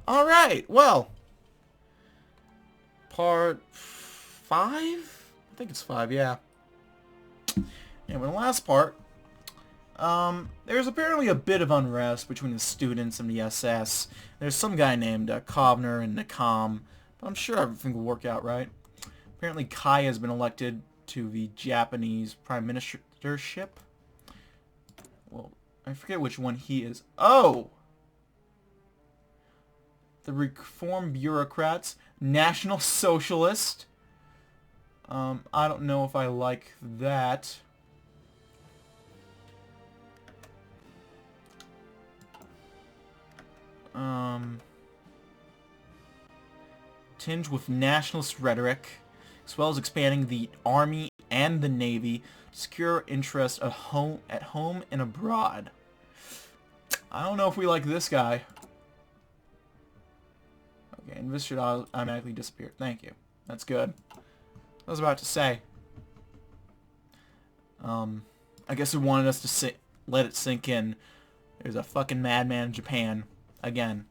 Alright, well. Part 5? I think it's 5, yeah. And in the last part, there's apparently a bit of unrest between the students and the SS. There's some guy named Kovner and Nakam, but I'm sure everything will work out right. Apparently Kai has been elected to the Japanese prime ministership. Well, I forget which one he is. Oh! The Reform Bureaucrats, National Socialist. I don't know if I like that. Tinged with nationalist rhetoric, as well as expanding the army and the navy to secure interests at home and abroad. I don't know if we like this guy. Okay, and this should automatically disappear. Thank you. That's good. I was about to say. I guess it wanted us to let it sink in. There's a fucking madman in Japan. Again.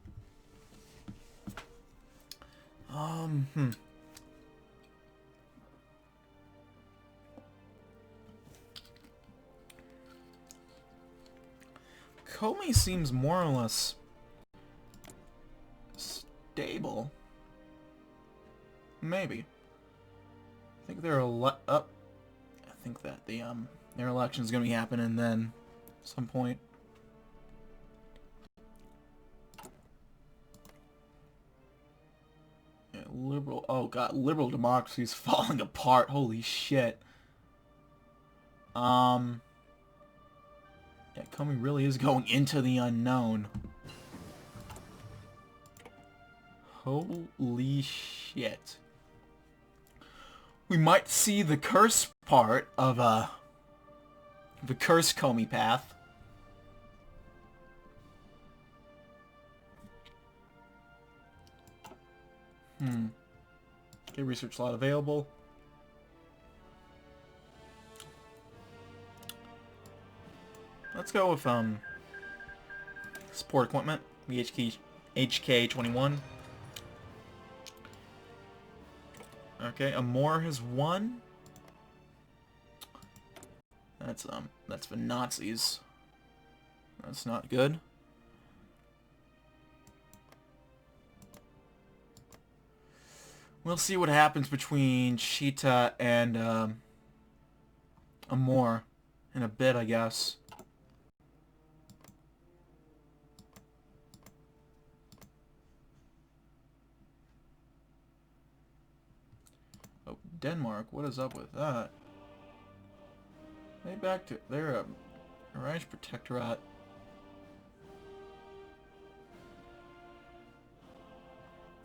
Comey seems more or less stable. Maybe. I think they're I think that their election is going to be happening then, at some point. Yeah, liberal. Oh god, liberal democracy is falling apart. Holy shit. Yeah, Comey really is going into the unknown. Holy shit. We might see the curse part of the curse Comey path. Okay, research slot available. Let's go with support equipment, the HK21. Okay, Amor has won. That's for Nazis. That's not good. We'll see what happens between Cheetah and Amor in a bit, I guess. Oh, Denmark, what is up with that? They're a Reich protectorate.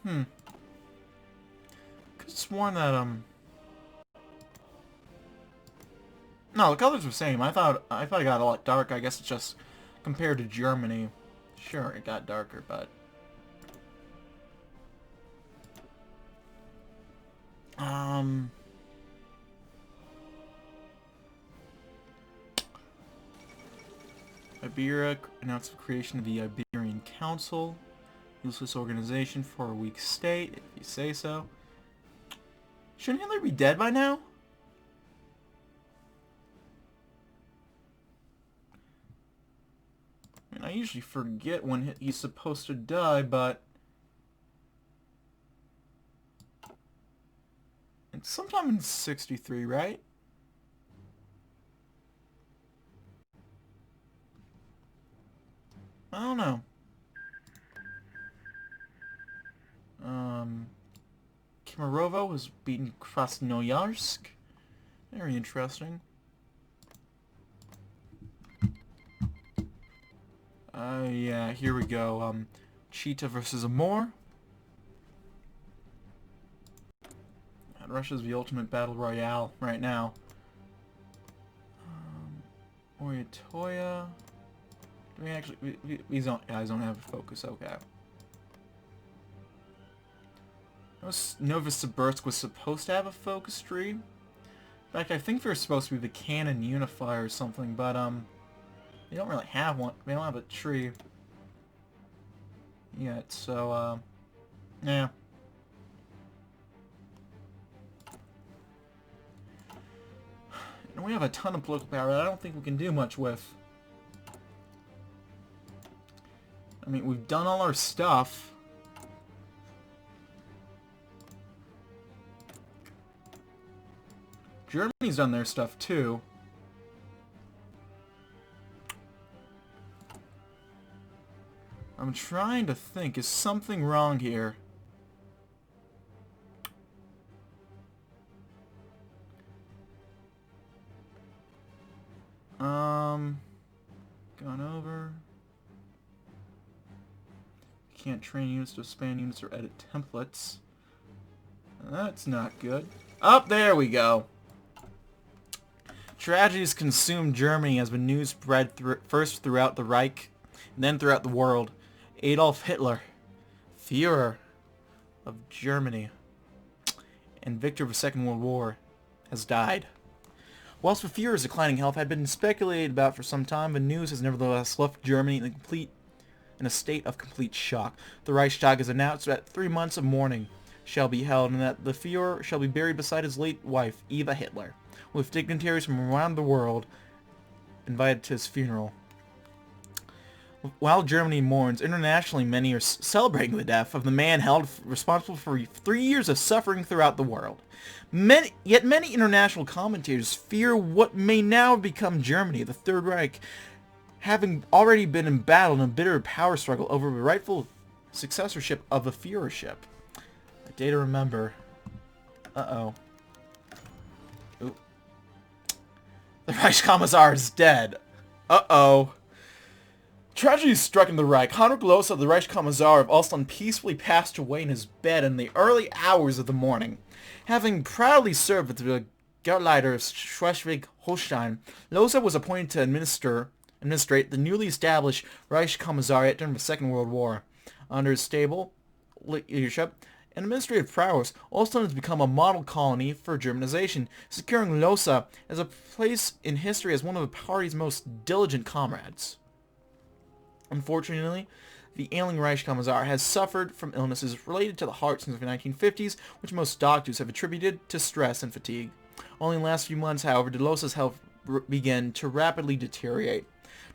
Could've sworn that no, the colors were the same. I thought it got a lot darker. I guess it's just compared to Germany. Sure, it got darker, but Iberia announced the creation of the Iberian Council. Useless organization for a weak state, if you say so. Shouldn't Hitler be dead by now? I mean, I usually forget when he's supposed to die, but it's sometime in 63, right? I don't know. Kemerovo has beaten Krasnoyarsk. Very interesting. Yeah, here we go. Cheetah versus Amor. And Russia's the ultimate battle royale right now. Oyatoya. Do we actually... These guys don't have a focus, okay. Novosibirsk was supposed to have a focus tree. In fact, I think they're supposed to be the cannon unifier or something, but they don't really have one. They don't have a tree. yet, so, yeah. And we have a ton of political power that I don't think we can do much with. I mean, we've done all our stuff. Germany's done their stuff, too. I'm trying to think, is something wrong here? Gone over. Can't train units to expand units or edit templates. That's not good. Up there we go. Tragedies consumed Germany as the news spread first throughout the Reich, and then throughout the world. Adolf Hitler, Führer of Germany, and victor of the Second World War, has died. Whilst the Führer's declining health had been speculated about for some time, the news has nevertheless left Germany in a state of complete shock. The Reichstag has announced that 3 months of mourning shall be held, and that the Führer shall be buried beside his late wife, Eva Hitler, with dignitaries from around the world invited to his funeral. While Germany mourns, internationally many are celebrating the death of the man held responsible for 3 years of suffering throughout the world. Yet many international commentators fear what may now become Germany, the Third Reich, having already been embattled in a bitter power struggle over the rightful successorship of the Führership. A day to remember. Uh-oh. Oop. The Reichskommissar is dead. Uh-oh. Tragedy struck in the Reich. Heinrich Losa, the Reichskommissar of Ostland, peacefully passed away in his bed in the early hours of the morning. Having proudly served as the Gauleiter of Schleswig-Holstein, Losa was appointed to administrate the newly established Reichskommissariat during the Second World War. Under his stable leadership and administrative prowess, Ostland has become a model colony for Germanization, securing Losa as a place in history as one of the party's most diligent comrades. Unfortunately, the ailing Reichskommissar has suffered from illnesses related to the heart since the 1950s, which most doctors have attributed to stress and fatigue. Only in the last few months, however, did Losa's health begin to rapidly deteriorate.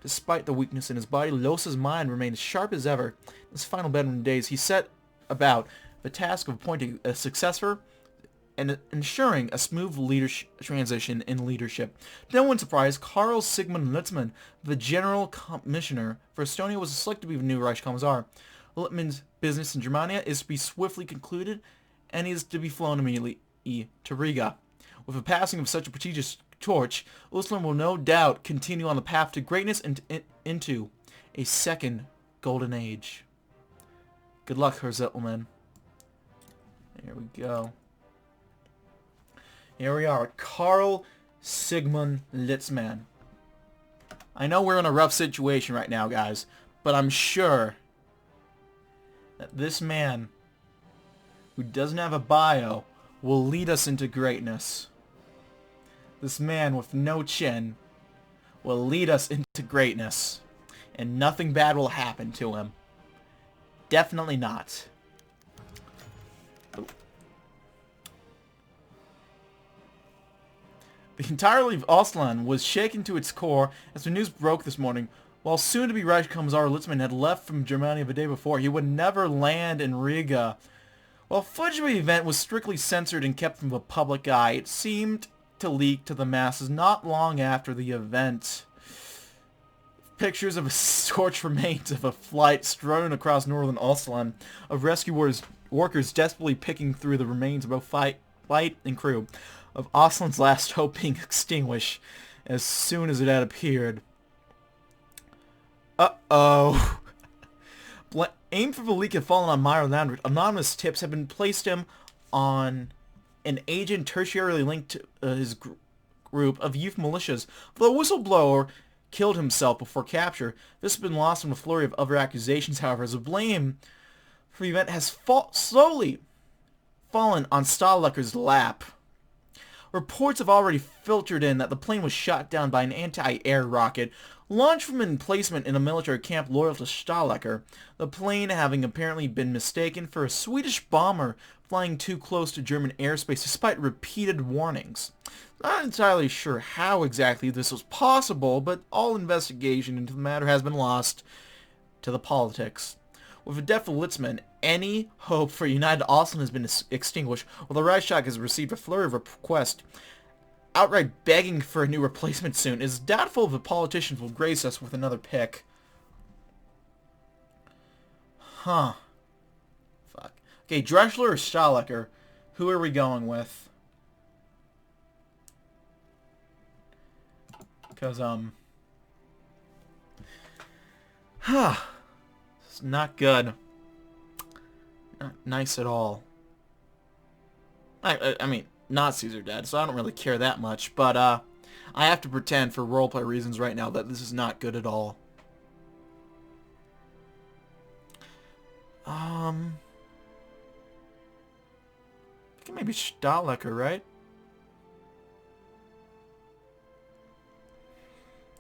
Despite the weakness in his body, Losa's mind remained as sharp as ever. In his final bedroom days, he set about the task of appointing a successor and ensuring a smooth transition in leadership. To no one's surprise, Karl Sigmund Litzmann, the General Commissioner for Estonia, was selected to be the new Reichskommissar. Litzmann's business in Germania is to be swiftly concluded, and he is to be flown immediately to Riga. With the passing of such a prestigious torch, Ostland will no doubt continue on the path to greatness and into a second golden age. Good luck, Herr Zittelmann. There we go. Here we are, Karl Sigmund Litzmann. I know we're in a rough situation right now, guys, but I'm sure that this man, who doesn't have a bio, will lead us into greatness. This man with no chin will lead us into greatness, and nothing bad will happen to him. Definitely not. The entirety of Ostland was shaken to its core as the news broke this morning. While soon-to-be Reichskommissar Litzmann had left from Germany the day before, he would never land in Riga. While footage of the event was strictly censored and kept from the public eye, it seemed to leak to the masses not long after the event. Pictures of scorched remains of a flight strewn across northern Ostland, of rescue workers desperately picking through the remains of both flight and crew, of Ostland's last hope being extinguished as soon as it had appeared. Uh-oh. Aim for the leak had fallen on Meyer Landrich. Anonymous tips have been placed him on an agent tertiarily linked to his group of youth militias. The whistleblower killed himself before capture. This has been lost in a flurry of other accusations, however, as the blame for the event has slowly fallen on Stalker's lap. Reports have already filtered in that the plane was shot down by an anti-air rocket launched from an emplacement in a military camp loyal to Stalker, the plane having apparently been mistaken for a Swedish bomber flying too close to German airspace despite repeated warnings. Not entirely sure how exactly this was possible, but all investigation into the matter has been lost to the politics. With the death of Litzman, any hope for United Ostland has been extinguished, while the Reich has received a flurry of requests outright begging for a new replacement soon. It is doubtful if the politicians will grace us with another pick. Huh. Fuck. Okay, Drechsler or Stalker? Who are we going with? Because, it's not good. Not nice at all. I mean, Nazis are dead, so I don't really care that much, but, I have to pretend for roleplay reasons right now that this is not good at all. I think maybe Stalker, right?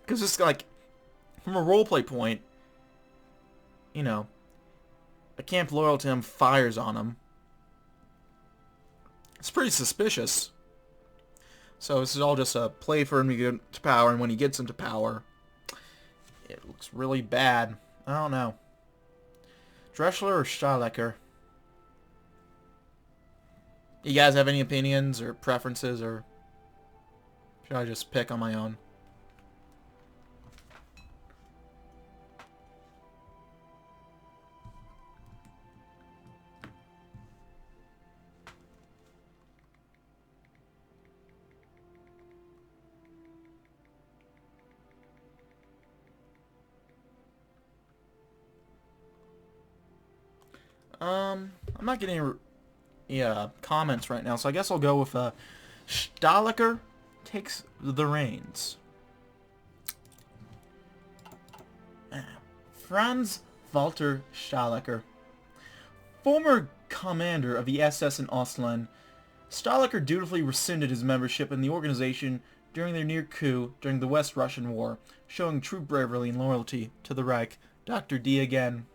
Because it's like, from a roleplay point, you know, a camp loyal to him fires on him. It's pretty suspicious. So this is all just a play for him to get to power, and when he gets into power, it looks really bad. I don't know. Drechsler or Stalker? You guys have any opinions or preferences, or should I just pick on my own? I'm not getting any comments right now, so I guess I'll go with Stalker takes the reins. Franz Walter Stalker, former commander of the SS in Ostland, Stalker dutifully rescinded his membership in the organization during their near coup during the West Russian War, showing true bravery and loyalty to the Reich. Dr. D again.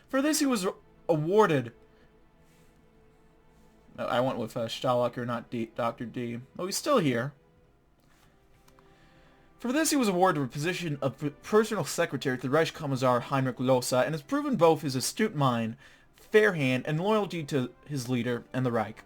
For this he was awarded... I went with Stalker, not Dr. D. Oh, he's still here. For this he was awarded the position of personal secretary to the Reichskommissar Heinrich Losa, and has proven both his astute mind, fair hand, and loyalty to his leader and the Reich.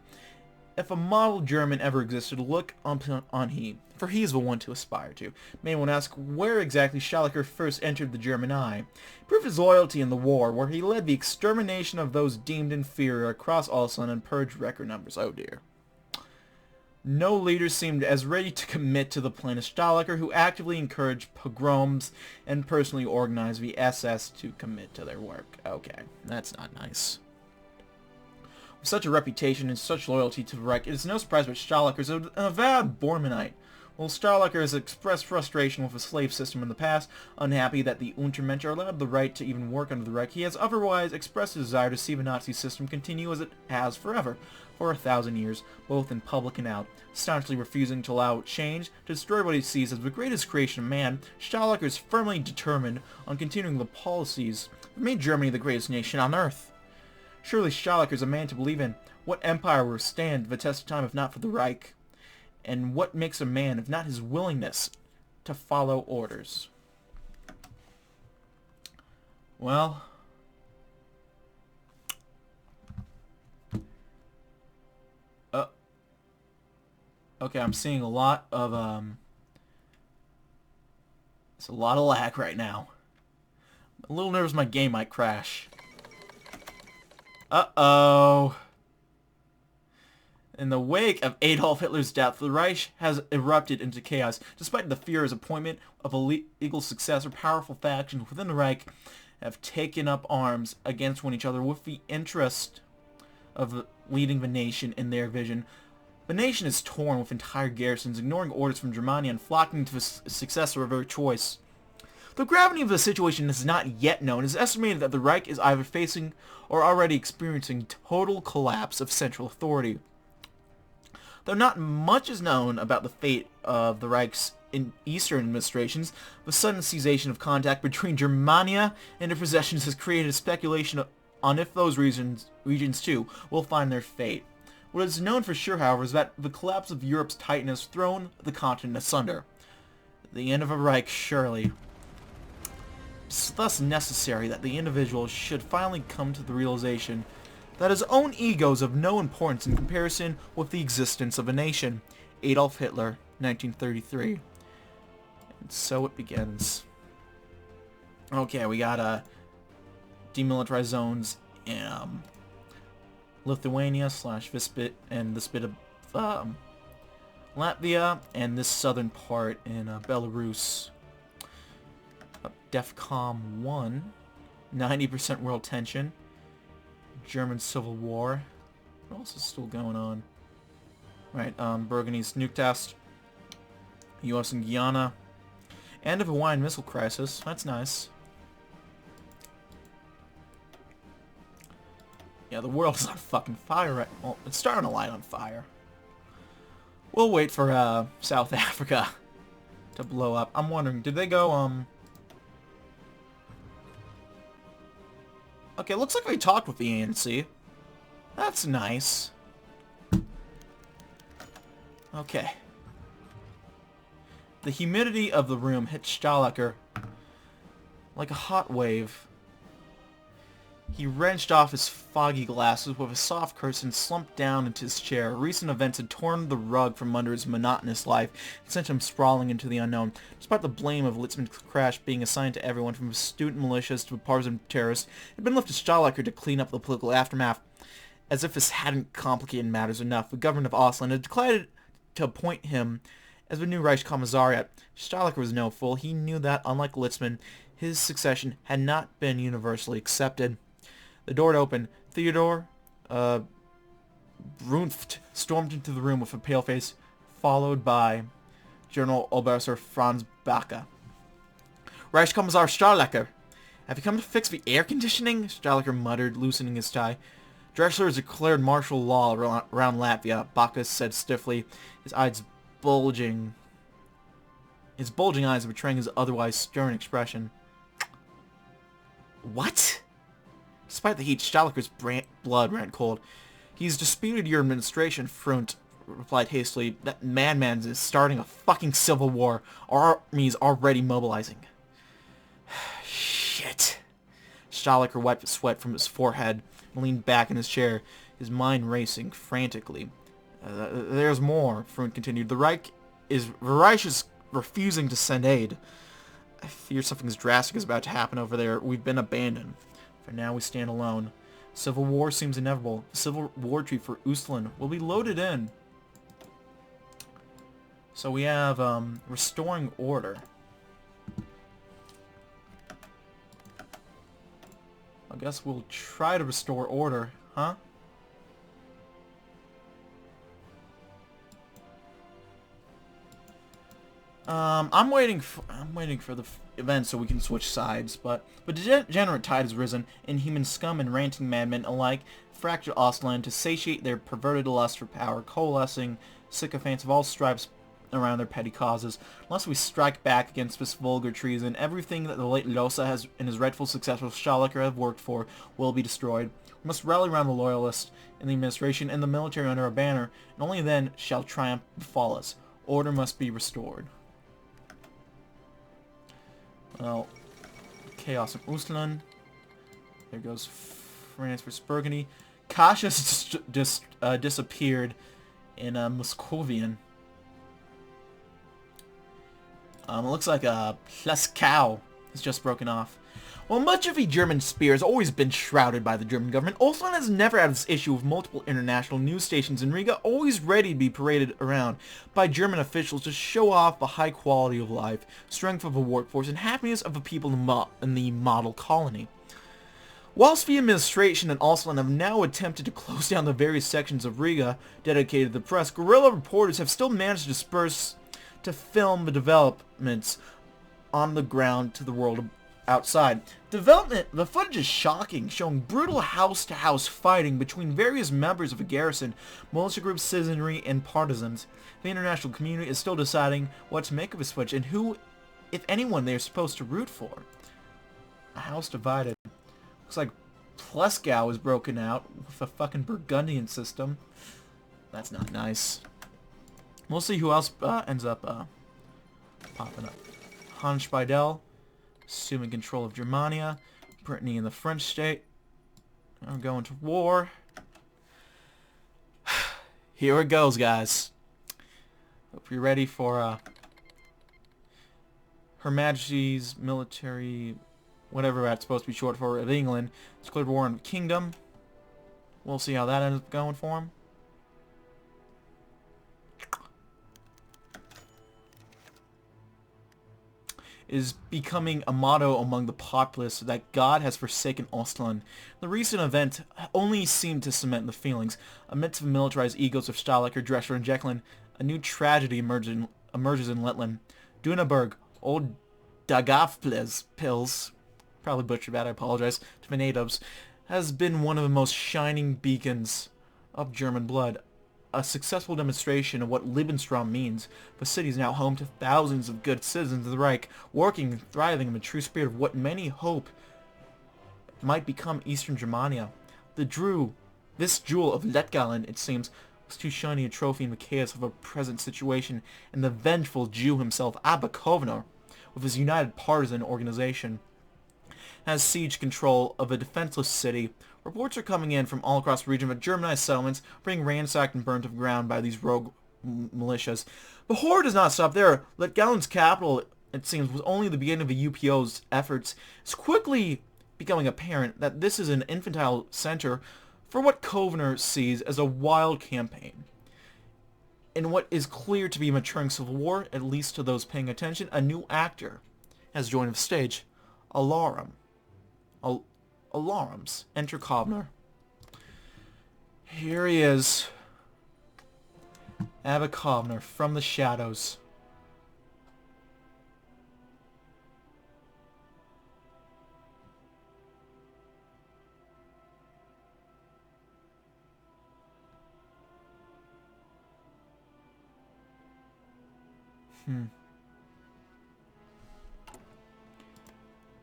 If a model German ever existed, look on he, for he is the one to aspire to. May one ask where exactly Stalker first entered the German eye. He proved his loyalty in the war, where he led the extermination of those deemed inferior across Ostland and purged record numbers. Oh dear. No leader seemed as ready to commit to the plan as Stalker, who actively encouraged pogroms and personally organized the SS to commit to their work. Okay, that's not nice. With such a reputation and such loyalty to the Reich, it is no surprise that Stalker is an avowed Bormannite. While Stalker has expressed frustration with the slave system in the past, unhappy that the Untermensch are allowed the right to even work under the Reich, he has otherwise expressed a desire to see the Nazi system continue as it has forever, for 1,000 years, both in public and out. Staunchly refusing to allow change, to destroy what he sees as the greatest creation of man, Stalker is firmly determined on continuing the policies that made Germany the greatest nation on earth. Surely Stalker is a man to believe in. What empire will stand the test of time if not for the Reich? And what makes a man if not his willingness to follow orders? Well... okay, I'm seeing a lot of, it's a lot of lag right now. I'm a little nervous my game might crash. Uh-oh. In the wake of Adolf Hitler's death, the Reich has erupted into chaos. Despite the Führer's appointment of a legal successor, powerful factions within the Reich have taken up arms against one each other with the interest of leading the nation in their vision. The nation is torn with entire garrisons, ignoring orders from Germany and flocking to the successor of their choice. The gravity of the situation is not yet known. It is estimated that the Reich is either facing or already experiencing total collapse of central authority. Though not much is known about the fate of the Reich's in Eastern administrations, the sudden cessation of contact between Germania and her possessions has created speculation on if those regions too will find their fate. What is known for sure, however, is that the collapse of Europe's titan has thrown the continent asunder. The end of a Reich, surely. It's thus necessary that the individual should finally come to the realization that his own ego is of no importance in comparison with the existence of a nation. Adolf Hitler, 1933. And so it begins. Okay, we got demilitarized zones in Lithuania / Vispit and this bit of Latvia and this southern part in Belarus. DEFCON 1, 90% world tension, German Civil War. What else is still going on? Right, Burgundy's nuke test, US and Guyana, end of Hawaiian missile crisis. That's nice. Yeah, the world is on fucking fire right. Well, it's starting to light on fire. We'll wait for South Africa to blow up. I'm wondering, did they go Okay, looks like they talked with the ANC. That's nice. Okay. The humidity of the room hit Stalker like a hot wave. He wrenched off his foggy glasses with a soft curse and slumped down into his chair. Recent events had torn the rug from under his monotonous life and sent him sprawling into the unknown. Despite the blame of Litzmann's crash being assigned to everyone from student militias to partisan terrorists, it had been left to Stalker to clean up the political aftermath. As if this hadn't complicated matters enough, the government of Ostland had declared to appoint him as the new Reichskommissar. Stalker was no fool. He knew that, unlike Litzmann, his succession had not been universally accepted. The door had opened. Theodor Brunft stormed into the room with a pale face, followed by General Oberster Franz Backe. Reichskommissar Stalker, have you come to fix the air conditioning? Stalker muttered, loosening his tie. Drexler has declared martial law around Latvia, Backe said stiffly, his eyes bulging. His bulging eyes betraying his otherwise stern expression. What? Despite the heat, Stalker's blood ran cold. He's disputed your administration, Front replied hastily. That madman is starting a fucking civil war. Our army is already mobilizing. Shit. Stalker wiped the sweat from his forehead and leaned back in his chair, his mind racing frantically. There's more, Front continued. The Reich is refusing to send aid. I fear something drastic is about to happen over there. We've been abandoned. For now, we stand alone. Civil war seems inevitable. The civil war tree for Ostland will be loaded in. So we have restoring order. I guess we'll try to restore order, huh? I'm waiting for the event so we can switch sides, but the degenerate tide has risen. Inhuman scum and ranting madmen alike fractured Ostland to satiate their perverted lust for power, coalescing sycophants of all stripes around their petty causes. Unless we strike back against this vulgar treason, everything that the late Losa has and his rightful successor Stalker have worked for will be destroyed. We must rally around the loyalists in the administration and the military under our banner, and only then shall triumph befall us. Order must be restored. Well, chaos in Ostland. There goes France versus Burgundy. Cautious just disappeared in Muscovian. It looks like Pleskow has just broken off. While much of the German spear has always been shrouded by the German government, Ostland has never had this issue with multiple international news stations in Riga always ready to be paraded around by German officials to show off the high quality of life, strength of the workforce, and happiness of the people in the model colony. Whilst the administration and Ostland have now attempted to close down the various sections of Riga dedicated to the press, guerrilla reporters have still managed to disperse to film the developments on the ground to the world outside. The footage is shocking, showing brutal house-to-house fighting between various members of a garrison, militia groups, citizenry, and partisans. The international community is still deciding what to make of this footage and who, if anyone, they are supposed to root for. A house divided. Looks like Pleskau is broken out with a fucking Burgundian system. That's not nice. We'll see who else ends up popping up. Hans Speidel, assuming control of Germania. Brittany and the French state are going to war. Here it goes, guys. Hope you're ready for Her Majesty's military, whatever that's supposed to be short for, of England. Declared war on the kingdom. We'll see how that ends up going for him. Is becoming a motto among the populace that God has forsaken Ostland. The recent event only seemed to cement the feelings. Amidst the militarized egos of Stalker, Drescher, and Jekyll, a new tragedy emerges in Letland. Duneberg, old Dagafpils, probably butchered that, I apologize, to the natives, has been one of the most shining beacons of German blood. A successful demonstration of what Lebensraum means. The city is now home to thousands of good citizens of the Reich, working and thriving in the true spirit of what many hope might become Eastern Germania. This jewel of Lettgalen, it seems, was too shiny a trophy in the chaos of a present situation, and the vengeful Jew himself, Abba Kovner, with his united partisan organization, has siege control of a defenseless city. Reports are coming in from all across the region of Germanized settlements being ransacked and burnt to the ground by these rogue militias. The horror does not stop there. Lettgalen's capital, it seems, was only the beginning of the UPO's efforts. It's quickly becoming apparent that this is an infantile center for what Kovner sees as a wild campaign. In what is clear to be a maturing civil war, at least to those paying attention, a new actor has joined the stage. Alarms. Enter Kovner. Here he is. Abba Kovner from the shadows.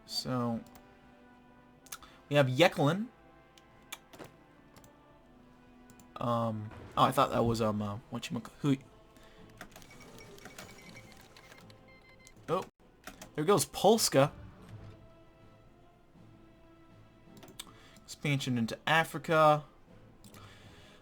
So we have Jekyll. Oh, I thought that was who? Oh, there goes Polska. Expansion into Africa.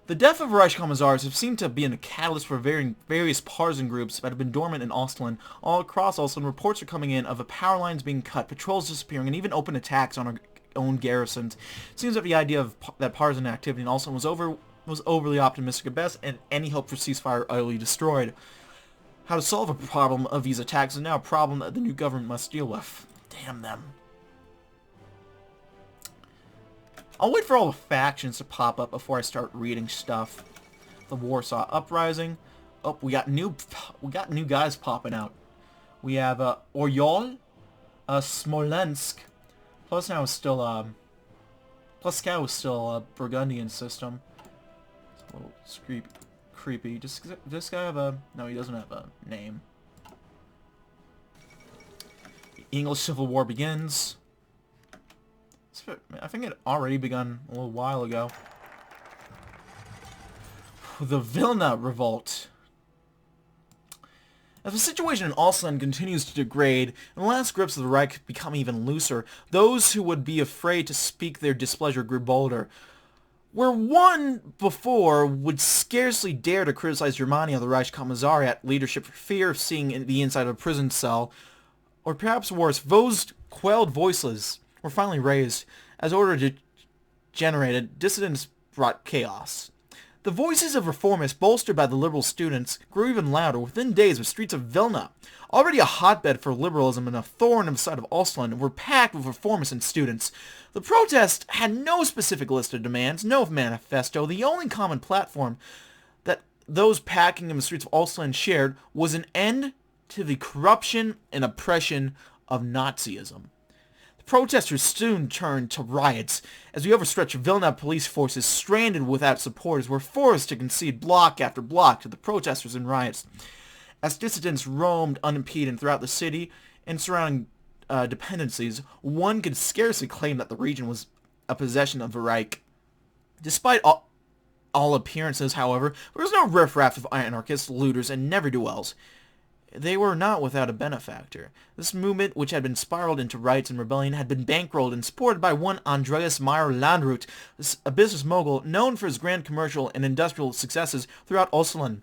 The death of Reichskommissars have seemed to have been a catalyst for various partisan groups that have been dormant in Ostland. All across Ostland, reports are coming in of the power lines being cut, patrols disappearing, and even open attacks on our own garrisons. It seems that the idea of that partisan activity in Ostland was overly optimistic at best, and any hope for ceasefire utterly destroyed. How to solve a problem of these attacks is now a problem that the new government must deal with. Damn them. I'll wait for all the factions to pop up before I start reading stuff. The Warsaw Uprising. Oh, we got new guys popping out. We have Oryol, Smolensk. Plus now is still Pleskau is still a Burgundian system. It's a little creepy. Does this guy have a... No, he doesn't have a name. The English Civil War begins. I think it already begun a little while ago. The Vilna revolt. As the situation in Ostland continues to degrade, and the last grips of the Reich become even looser, those who would be afraid to speak their displeasure grew bolder. Where one before would scarcely dare to criticize Germania, the Reichskommissariat leadership for fear of seeing the inside of a prison cell, or perhaps worse, those quelled voices were finally raised. As order generated, dissidents brought chaos. The voices of reformists, bolstered by the liberal students, grew even louder. Within days, the streets of Vilna, already a hotbed for liberalism and a thorn in the side of Ostland, were packed with reformists and students. The protest had no specific list of demands, no manifesto. The only common platform that those packing in the streets of Ostland shared was an end to the corruption and oppression of Nazism. The protesters soon turned to riots, as the overstretched Vilna police forces, stranded without supporters, were forced to concede block after block to the protesters and riots. As dissidents roamed unimpeded throughout the city and surrounding dependencies, one could scarcely claim that the region was a possession of the Reich. Despite all appearances, however, there was no riffraff of anarchists, looters, and ne'er-do-wells. They were not without a benefactor. This movement, which had been spiraled into riots and rebellion, had been bankrolled and supported by one Andreas Meyer Landrut, a business mogul known for his grand commercial and industrial successes throughout Ostland.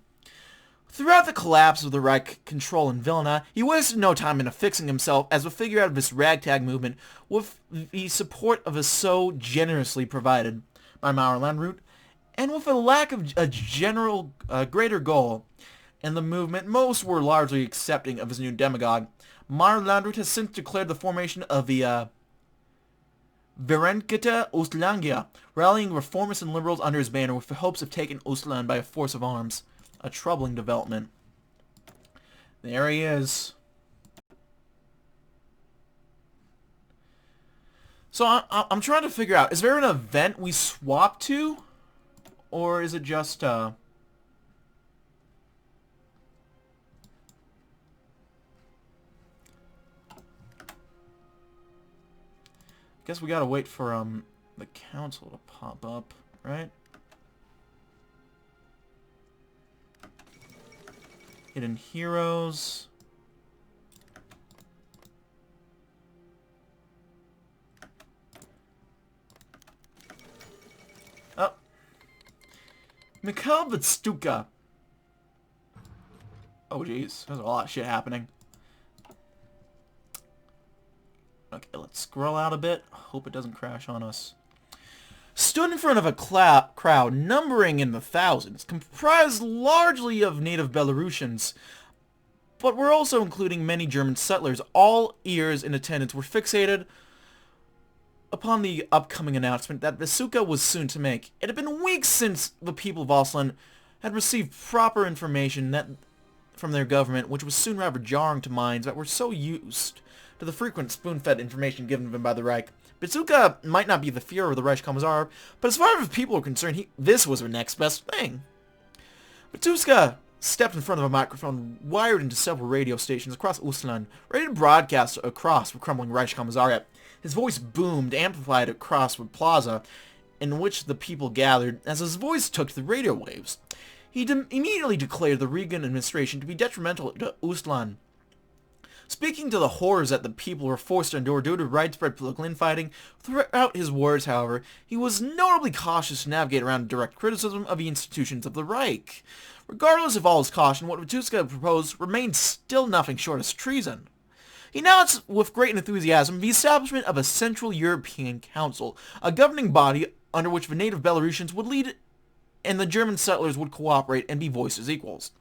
Throughout the collapse of the Reich control in Vilna, he wasted no time in affixing himself as a figure out of this ragtag movement with the support of a so generously provided by Meyer Landrut, and with a lack of a general greater goal in the movement, most were largely accepting of his new demagogue. Meyer Landrut has since declared the formation of the Verenkete Ostlandia, rallying reformists and liberals under his banner with the hopes of taking Ostland by a force of arms. A troubling development. There he is. So I'm trying to figure out, is there an event we swap to? Or is it just, guess we gotta wait for, the council to pop up, right? Hidden Heroes. Oh. Mikhail Vitstuka. Oh, jeez. There's a lot of shit happening. Okay, let's scroll out a bit. Hope it doesn't crash on us. Stood in front of a crowd numbering in the thousands, comprised largely of native Belarusians, but were also including many German settlers. All ears in attendance were fixated upon the upcoming announcement that Vitstuka was soon to make. It had been weeks since the people of Ostland had received proper information from their government, which was soon rather jarring to minds that were so used to the frequent spoon-fed information given them by the Reich. Vitstuka might not be the Führer of the Reichskommissar, but as far as people were concerned, this was the next best thing. Vitstuka stepped in front of a microphone wired into several radio stations across Ostland, ready to broadcast across the crumbling Reichskommissariat. His voice boomed, amplified across the plaza in which the people gathered. As his voice took to the radio waves, he immediately declared the Reagan administration to be detrimental to Ostland. Speaking to the horrors that the people were forced to endure due to widespread political infighting, throughout his words, however, he was notably cautious to navigate around direct criticism of the institutions of the Reich. Regardless of all his caution, what Vitstuka proposed remained still nothing short of treason. He announced with great enthusiasm the establishment of a Central European Council, a governing body under which the native Belarusians would lead and the German settlers would cooperate and be voiced as equals.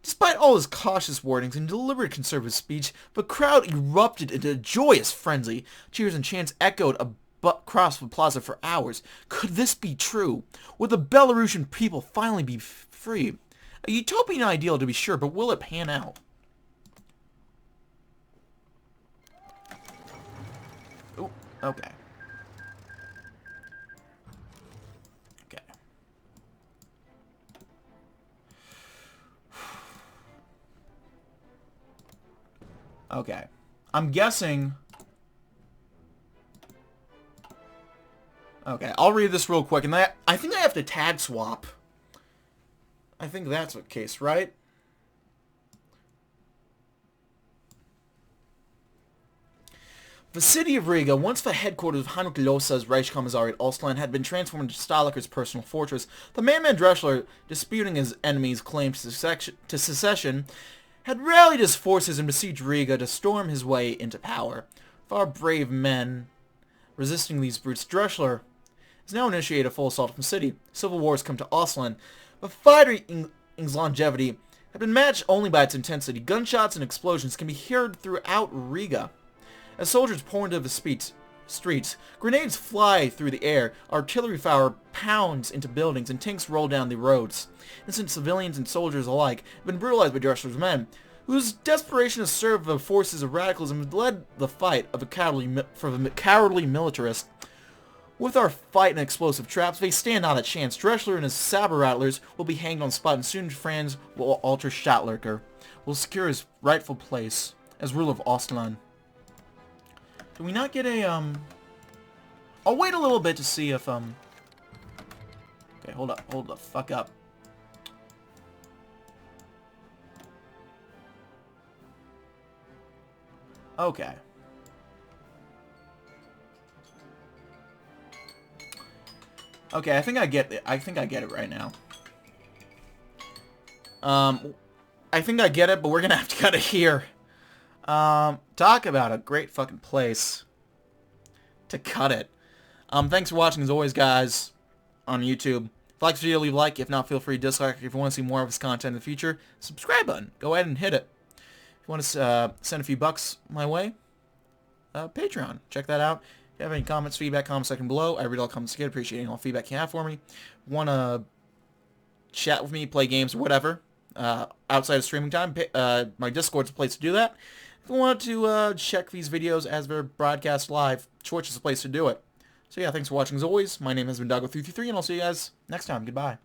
Despite all his cautious warnings and deliberate conservative speech, the crowd erupted into a joyous frenzy. Cheers and chants echoed across the plaza for hours. Could this be true? Would the Belarusian people finally be free? A utopian ideal to be sure, but will it pan out? Oh, okay. Okay. I'm guessing... Okay, I'll read this real quick, and I think I have to tag swap. I think that's the case, right? The city of Riga, once the headquarters of Heinrich Lossa's Reichskommissar at Ostland, had been transformed into Stalker's personal fortress. The madman Drechsler, disputing his enemy's claim to secession, had rallied his forces and besieged Riga to storm his way into power. Far brave men resisting these brutes, Drechsler has now initiated a full assault on the city. Civil wars come to Ostland. The fighting's longevity had been matched only by its intensity. Gunshots and explosions can be heard throughout Riga. As soldiers pour into the streets, grenades fly through the air, artillery fire pounds into buildings, and tanks roll down the roads. Innocent civilians and soldiers alike have been brutalized by Drechsler's men. whose desperation to serve the forces of radicalism has led the fight of a cowardly militarist. With our fight and explosive traps, they stand not a chance. Drechsler and his saber rattlers will be hanged on spot, and soon Franz will alter Stalker, will secure his rightful place as ruler of Ostland. Do we not get a, I'll wait a little bit to see if, okay, hold the fuck up. Okay. Okay, I think I get it. I think I get it right now. I think I get it, but we're gonna have to cut it here. Talk about a great fucking place to cut it. Thanks for watching as always, guys, on YouTube. If you like this video, leave a like. If not, feel free to dislike. If you want to see more of this content in the future, subscribe button. Go ahead and hit it. If you want to send a few bucks my way, Patreon. Check that out. If you have any comments, feedback, comment section below. I read all comments again. Appreciating all feedback you have for me. Want to chat with me, play games, whatever, outside of streaming time, my Discord's a place to do that. If you want to check these videos as they're broadcast live, Twitch is a place to do it. So yeah, thanks for watching as always. My name has been DB333, and I'll see you guys next time. Goodbye.